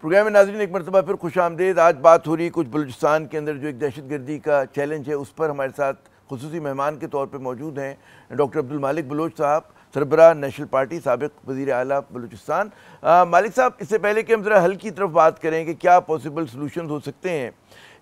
Programme में नाज़रीन एक मरतबा फिर खुश आमदेद। आज बात हो रही है कुछ बलूचिस्तान के अंदर जो एक दहशतगर्दी का चैलेंज है, उस पर हमारे साथ खुसूसी मेहमान के तौर पे मौजूद हैं डॉक्टर अब्दुल मालिक बलोच साहब, सरबराह नेशनल पार्टी, साबिक वज़ीर आला बलूचिस्तान। मालिक साहब, इससे पहले कि हम ज़रा हल की तरफ बात करें कि क्या पॉसिबल सलूशन हो सकते हैं,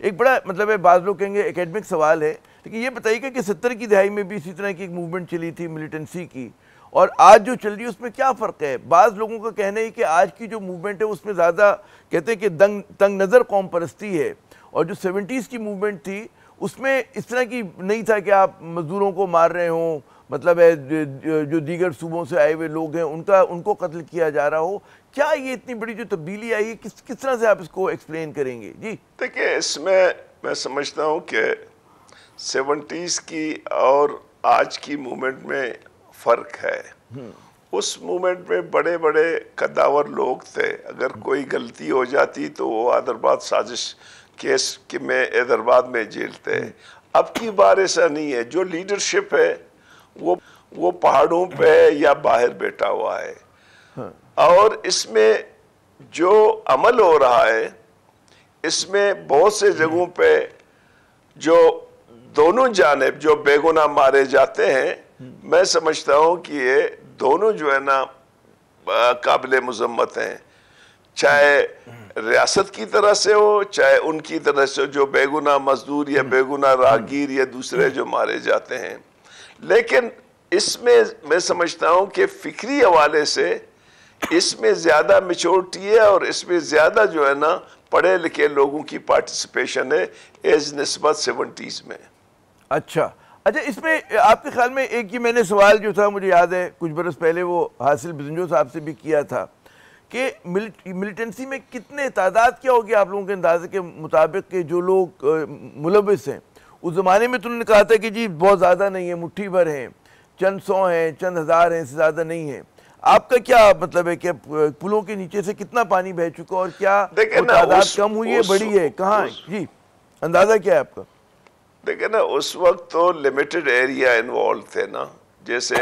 एक बड़ा मतलब है, बाज़ लोग कहेंगे एकेडमिक सवाल है, लेकिन ये बताइएगा कि 70 की दहाई में भी इसी तरह की एक मूवमेंट चली थी मिलिटेंसी की, और आज जो चल रही है उसमें क्या फ़र्क है? बाज़ लोगों का कहना है कि आज की जो मूवमेंट है उसमें ज़्यादा कहते हैं कि तंग नज़र कौम परस्ती है, और जो 70s की मूवमेंट थी उसमें इस तरह की नहीं था कि आप मज़दूरों को मार रहे हों, मतलब है जो दीगर सूबों से आए हुए लोग हैं उनको कत्ल किया जा रहा हो। क्या ये इतनी बड़ी जो तब्दीली आई है, किस तरह से आप इसको एक्सप्लेन करेंगे? जी देखिए, इसमें मैं समझता हूँ कि 70s की और आज की मूवमेंट में फ़र्क है। उस मूवमेंट में बड़े बड़े कद्दावर लोग थे, अगर कोई गलती हो जाती तो वो हैदराबाद साजिश केस के में हैदराबाद में जेल थे। अब की बार ऐसा नहीं है, जो लीडरशिप है वो पहाड़ों पे या बाहर बैठा हुआ है। और इसमें जो अमल हो रहा है, इसमें बहुत से जगहों पे जो दोनों जानिब जो बेगुनाह मारे जाते हैं, मैं समझता हूं कि ये दोनों जो है ना काबिल मुज़म्मत हैं, चाहे रियासत की तरह से हो चाहे उनकी तरह से, जो बेगुनाह मजदूर या बेगुनाह राहगीर या दूसरे जो मारे जाते हैं। लेकिन इसमें मैं समझता हूं कि फिक्री हवाले से इसमें ज़्यादा मेच्योरिटी है और इसमें ज़्यादा जो है ना पढ़े लिखे लोगों की पार्टिसिपेशन है एज निस्बत 70s में। अच्छा, इसमें आपके ख्याल में एक ही मैंने सवाल जो था, मुझे याद है कुछ बरस पहले वो हासिल बिजंजो साहब से भी किया था कि मिलिटेंसी में कितने तादाद क्या होगी आप लोगों के अंदाजे के मुताबिक के जो लोग मुलविस हैं? उस ज़माने में तो उन्होंने कहा था कि जी बहुत ज़्यादा नहीं है, मुट्ठी भर हैं, चंद सौ हैं, चंद हज़ार हैं, इससे ज़्यादा नहीं है। आपका क्या मतलब है कि पुलों के नीचे से कितना पानी बह चुका और क्या तादाद कम हुई है, बढ़ी है, कहाँ? जी, अंदाज़ा क्या है आपका? देखिए ना, उस वक्त तो लिमिटेड एरिया इन्वॉल्व थे ना, जैसे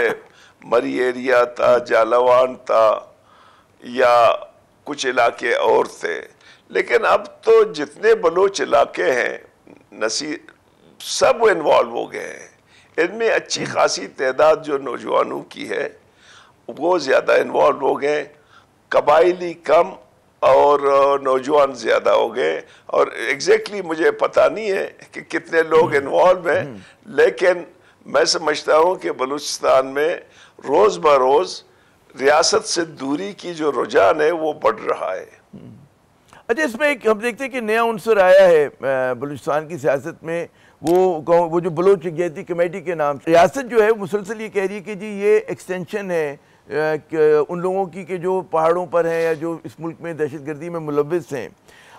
मरी एरिया था, जालावान था, या कुछ इलाके और थे। लेकिन अब तो जितने बलोच इलाके हैं सब इन्वॉल्व हो गए हैं। इनमें अच्छी खासी तादाद जो नौजवानों की है वो ज़्यादा इन्वॉल्व हो गए, कबाइली कम और नौजवान ज़्यादा हो गए। और एग्जैक्टली मुझे पता नहीं है कि कितने लोग इन्वॉल्व हैं, लेकिन मैं समझता हूँ कि बलूचिस्तान में रोज़ ब रोज़ रियासत से दूरी की जो रुझान है वो बढ़ रहा है। अच्छा, इसमें एक हम देखते हैं कि नया उनसर आया है बलूचिस्तान की सियासत में, वो जो बलोच यकजहती कमेटी के नाम से रियासत जो है मुसलसल ये कह रही है कि जी ये एक्सटेंशन है उन लोगों की कि जो पहाड़ों पर हैं या जो इस मुल्क में दहशतगर्दी में मुलविस हैं।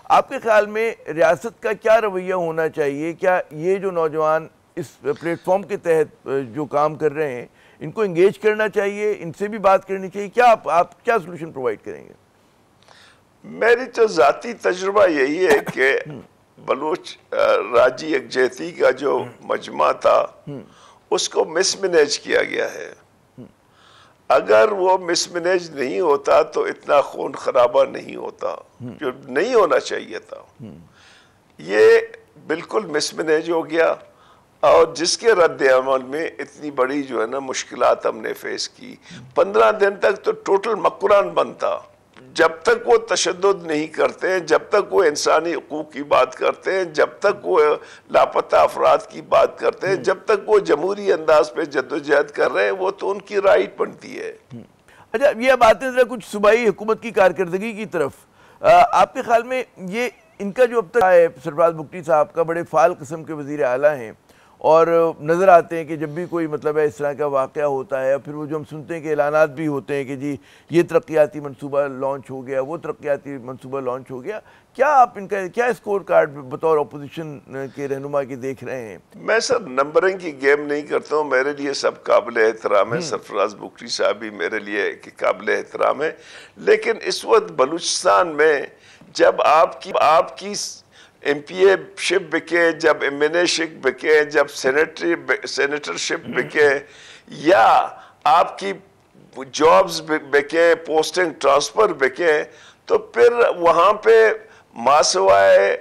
आपके ख्याल में रियासत का क्या रवैया होना चाहिए? क्या ये जो नौजवान इस प्लेटफॉर्म के तहत जो काम कर रहे हैं इनको इंगेज करना चाहिए, इनसे भी बात करनी चाहिए? क्या आप क्या सोल्यूशन प्रोवाइड करेंगे? मेरी तो ज़ाती तजुर्बा यही है कि बलूच राजी यकजहती का जो मजमा था उसको मिसमैनेज किया गया है। अगर वो मिसमैनेज नहीं होता तो इतना खून खराबा नहीं होता जो नहीं होना चाहिए था। ये बिल्कुल मिसमैनेज हो गया और जिसके रद्द अमल में इतनी बड़ी जो है ना मुश्किलात हमने फेस की। 15 दिन तक तो टोटल मकुरान बंद था। जब तक वो तशद्दुद नहीं करते हैं, जब तक वो इंसानी हकूक़ की बात करते हैं, जब तक वो लापता अफराद की बात करते हैं, जब तक वो जमहूरी अंदाज पे जद्दोजहद कर रहे हैं, वो तो उनकी राइट बनती है। अच्छा, ये अब आते हैं जरा कुछ सूबाई हुकूमत की कारकर्दगी की तरफ। आपके ख्याल में ये इनका जो अब तक है, सरफराज भुट्टी साहब का बड़े फाल किस्म के वज़ीर आला हैं और नज़र आते हैं कि जब भी कोई मतलब है इस तरह का वाक़या होता है, फिर वो जो हम सुनते हैं कि ऐलानात भी होते हैं कि जी ये तरक्याती मनसूबा लॉन्च हो गया, वो तरक्याती मनसूबा लॉन्च हो गया। क्या आप इनका क्या स्कोर कार्ड बतौर अपोजिशन के रहनुमा के देख रहे हैं? मैं सर नंबरिंग की गेम नहीं करता हूँ, मेरे लिए सब काबिल एहतराम है। सरफराज भुट्टी साहब भी मेरे लिए काबिल एहतराम है। लेकिन इस वक्त बलूचिस्तान में जब आपकी MPA शिप बिके, जब MNA शिप बिके, जब सेनेटरशिप बिके, या आपकी जॉब्स बिके, पोस्टिंग ट्रांसफर बिके, तो फिर वहां पे मासवाए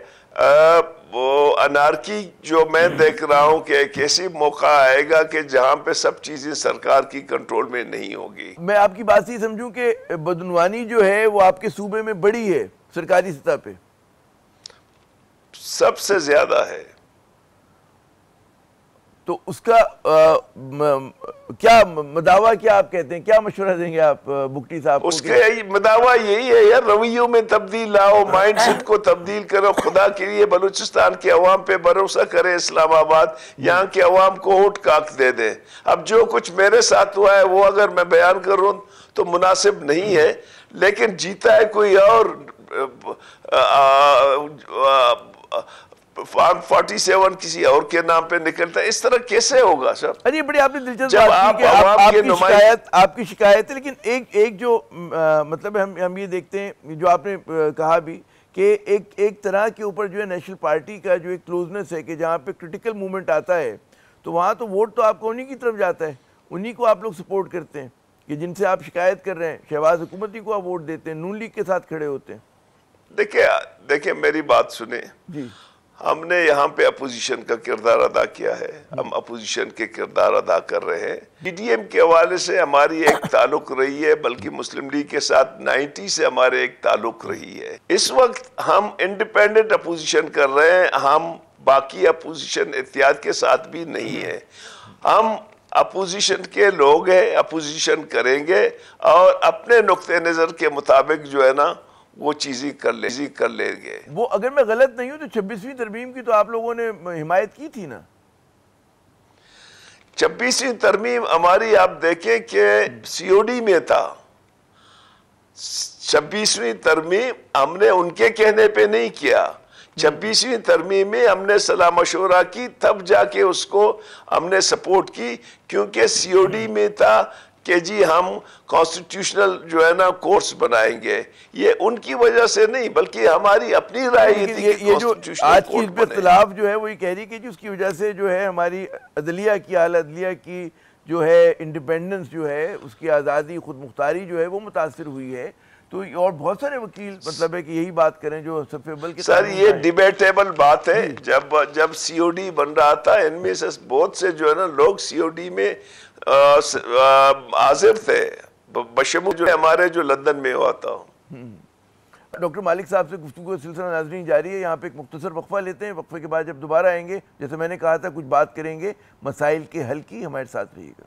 वो अनारकी जो मैं देख रहा हूं कि एक ऐसी मौका आएगा कि जहां पे सब चीजें सरकार की कंट्रोल में नहीं होगी। मैं आपकी बात ही समझूं कि बदनवानी जो है वो आपके सूबे में बड़ी है सरकारी सतह पे, सबसे ज्यादा है। तो उसका क्या मदावा, क्या आप कहते हैं, क्या मशवरा देंगे आप बुगटी साहब को? उसके मदावा यही है यार, रवैयों में तब्दील लाओ, माइंडसेट को तब्दील करो। खुदा के लिए बलूचिस्तान के अवाम पे भरोसा करे इस्लामाबाद, यहाँ के अवाम को वोट काक दे दे। अब जो कुछ मेरे साथ हुआ है वो अगर मैं बयान करूं तो मुनासिब नहीं है, लेकिन जीता है कोई और। फॉर्म 47 किसी और के नाम पे निकलता है, इस तरह कैसे होगा सर? अरे बड़ी आपने दिलचस्प बात की कि आपकी शिकायत है, लेकिन एक जो मतलब हम ये देखते हैं जो आपने कहा भी कि एक तरह के ऊपर जो है नेशनल पार्टी का जो एक क्लोजनेस है कि जहाँ पे क्रिटिकल मूवमेंट आता है तो वहाँ तो वोट तो आपको उन्हीं की तरफ जाता है, उन्हीं को आप लोग सपोर्ट करते हैं कि जिनसे आप शिकायत कर रहे हैं, शहबाज हुकूमती को आप वोट देते हैं, नून लीग के साथ खड़े होते हैं। देखिए मेरी बात सुने जी। हमने यहाँ पे अपोजिशन का किरदार अदा किया है, हम अपोजिशन के किरदार अदा कर रहे हैं। पीडीएम के हवाले से हमारी एक ताल्लुक रही है, बल्कि मुस्लिम लीग के साथ 90 से हमारे एक ताल्लुक रही है। इस वक्त हम इंडिपेंडेंट अपोजिशन कर रहे हैं, हम बाकी अपोजिशन इत्तेहाद के साथ भी नहीं है। हम अपोजिशन के लोग हैं, अपोजिशन करेंगे और अपने नुक्ते नज़र के मुताबिक जो है ना वो चीजें कर लेंगे। वो अगर मैं गलत नहीं हूं तो 26वीं तरमीम की तो आप लोगों ने हिमायत की थी ना? 26वीं तरमीम हमारी आप देखें कि सीओडी में था। 26वीं तरमीम हमने उनके कहने पे नहीं किया। 26वीं तरमीम में हमने सलाह मशवरा की, तब जाके उसको हमने सपोर्ट की, क्योंकि सीओडी में था कि जी हम कॉन्स्टिट्यूशनल जो है ना कोर्स बनाएंगे। ये उनकी वजह से नहीं, बल्कि हमारी अपनी राय थी कि ये जो आज की इख्तिलाफ जो है वो ये कह रही कि उसकी वजह से जो है हमारी अदलिया की अदलिया की जो है इंडिपेंडेंस जो है, उसकी आज़ादी, खुद मुख्तारी जो है वो मुतासर हुई है। तो और बहुत सारे वकील मतलब है कि यही बात करें जो सफेबल के। सर ये डिबेटेबल बात है। जब सीओडी बन रहा था, इनमें से बहुत से जो है ना लोग सीओडी में हाजिर थे, बशमू जो हमारे जो लंदन में हुआ था। डॉक्टर मालिक साहब से गुफ्तगू का सिलसिला नाज़रीन जारी है। यहाँ पे एक मुख्तसर वक्फा लेते हैं, वक्फे के बाद जब दोबारा आएंगे, जैसे मैंने कहा था, कुछ बात करेंगे मसाइल के हल की। हमारे साथ रहिएगा।